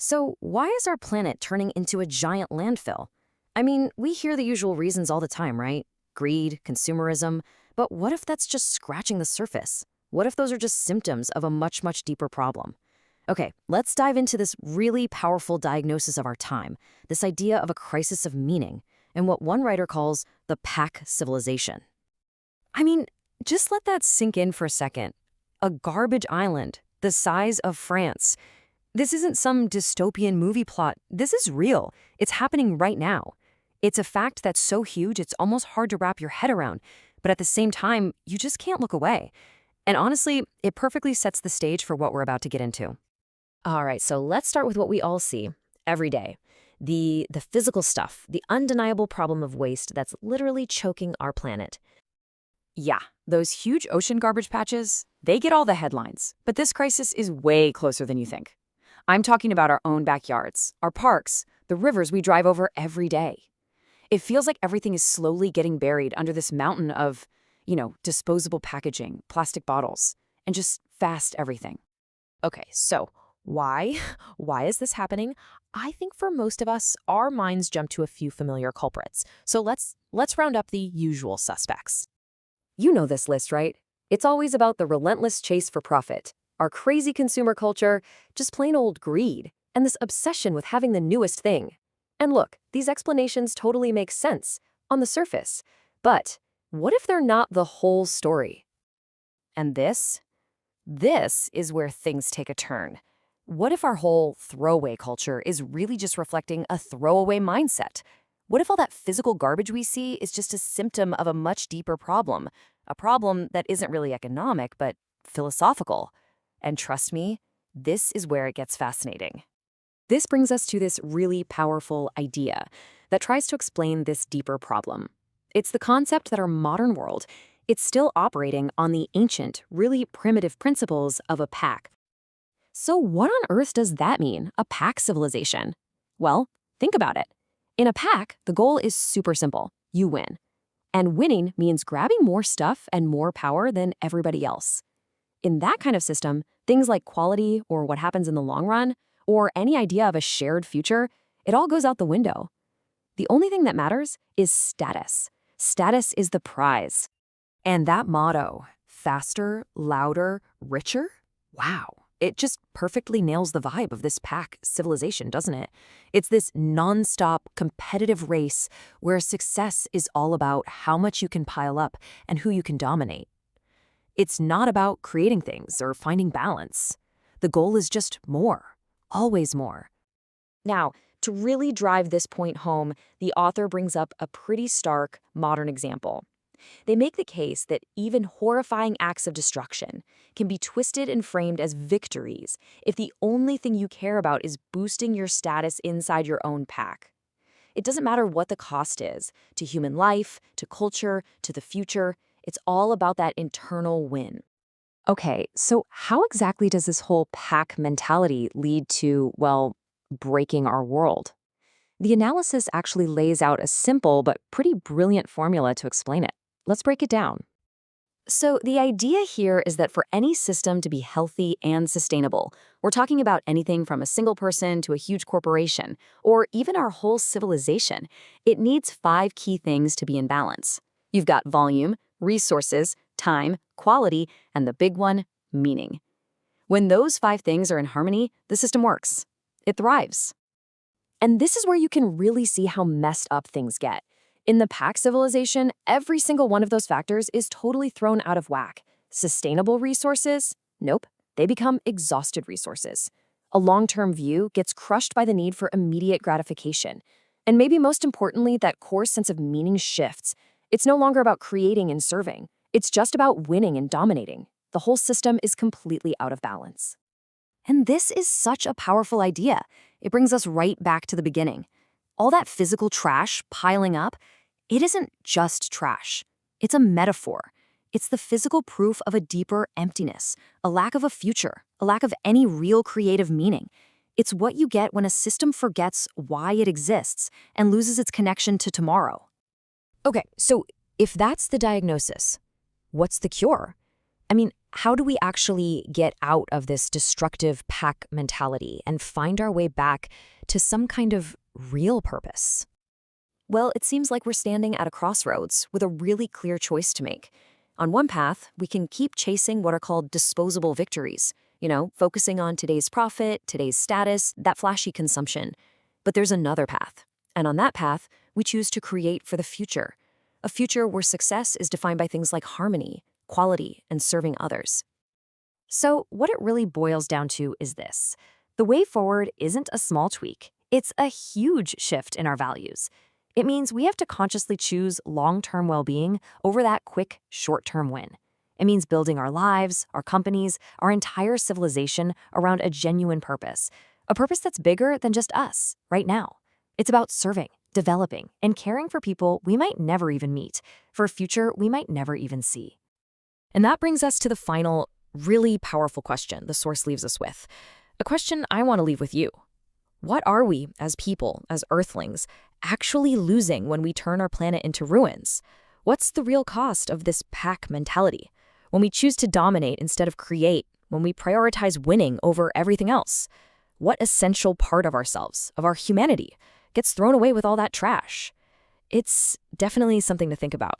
So, why is our planet turning into a giant landfill? I mean, we hear the usual reasons all the time, right? Greed, consumerism. But what if that's just scratching the surface? What if those are just symptoms of a much, much deeper problem? Okay, let's dive into this really powerful diagnosis of our time, this idea of a crisis of meaning, and what one writer calls the pack civilization. I mean, just let that sink in for a second. A garbage island, the size of France. This isn't some dystopian movie plot. This is real. It's happening right now. It's a fact that's so huge it's almost hard to wrap your head around, but at the same time, you just can't look away. And honestly, it perfectly sets the stage for what we're about to get into. All right, so let's start with what we all see every day. The physical stuff, the undeniable problem of waste that's literally choking our planet. Yeah, those huge ocean garbage patches, they get all the headlines. But this crisis is way closer than you think. I'm talking about our own backyards, our parks, the rivers we drive over every day. It feels like everything is slowly getting buried under this mountain of, disposable packaging, plastic bottles, and just fast everything. Okay, so why? Why is this happening? I think for most of us, our minds jump to a few familiar culprits. So let's round up the usual suspects. You know this list, right? It's always about the relentless chase for profit, our crazy consumer culture, just plain old greed, and this obsession with having the newest thing. And look, these explanations totally make sense on the surface. But what if they're not the whole story? And this is where things take a turn. What if our whole throwaway culture is really just reflecting a throwaway mindset? What if all that physical garbage we see is just a symptom of a much deeper problem? A problem that isn't really economic, but philosophical. And trust me, this is where it gets fascinating. This brings us to this really powerful idea that tries to explain this deeper problem. It's the concept that our modern world, it's still operating on the ancient, really primitive principles of a pack. So what on earth does that mean, a pack civilization? Well, think about it. In a pack, the goal is super simple. You win. And winning means grabbing more stuff and more power than everybody else. In that kind of system, things like quality or what happens in the long run, or any idea of a shared future, it all goes out the window. The only thing that matters is status. Status is the prize. And that motto, faster, louder, richer? Wow. It just perfectly nails the vibe of this pack civilization, doesn't it? It's this nonstop competitive race where success is all about how much you can pile up and who you can dominate. It's not about creating things or finding balance. The goal is just more, always more. Now, to really drive this point home, the author brings up a pretty stark modern example. They make the case that even horrifying acts of destruction can be twisted and framed as victories if the only thing you care about is boosting your status inside your own pack. It doesn't matter what the cost is, to human life, to culture, to the future, it's all about that internal win. Okay, so how exactly does this whole pack mentality lead to, well, breaking our world? The analysis actually lays out a simple but pretty brilliant formula to explain it. Let's break it down. So the idea here is that for any system to be healthy and sustainable, we're talking about anything from a single person to a huge corporation, or even our whole civilization, it needs 5 key things to be in balance. You've got volume, resources, time, quality, and the big one, meaning. When those 5 things are in harmony, the system works. It thrives. And this is where you can really see how messed up things get. In the pack civilization, every single one of those factors is totally thrown out of whack. Sustainable resources? Nope. They become exhausted resources. A long-term view gets crushed by the need for immediate gratification. And maybe most importantly, that core sense of meaning shifts. It's no longer about creating and serving. It's just about winning and dominating. The whole system is completely out of balance. And this is such a powerful idea. It brings us right back to the beginning. All that physical trash piling up, it isn't just trash. It's a metaphor. It's the physical proof of a deeper emptiness, a lack of a future, a lack of any real creative meaning. It's what you get when a system forgets why it exists and loses its connection to tomorrow. Okay, so if that's the diagnosis, what's the cure? I mean, how do we actually get out of this destructive pack mentality and find our way back to some kind of real purpose? Well, it seems like we're standing at a crossroads with a really clear choice to make. On one path, we can keep chasing what are called disposable victories, focusing on today's profit, today's status, that flashy consumption. But there's another path. And on that path, we choose to create for the future. A future where success is defined by things like harmony, quality, and serving others. So, what it really boils down to is this: the way forward isn't a small tweak, it's a huge shift in our values. It means we have to consciously choose long-term well-being over that quick, short-term win. It means building our lives, our companies, our entire civilization around a genuine purpose, a purpose that's bigger than just us right now. It's about serving, developing, and caring for people we might never even meet, for a future we might never even see. And that brings us to the final, really powerful question the source leaves us with. A question I want to leave with you. What are we, as people, as Earthlings, actually losing when we turn our planet into ruins? What's the real cost of this pack mentality? When we choose to dominate instead of create, when we prioritize winning over everything else? What essential part of ourselves, of our humanity, gets thrown away with all that trash? It's definitely something to think about.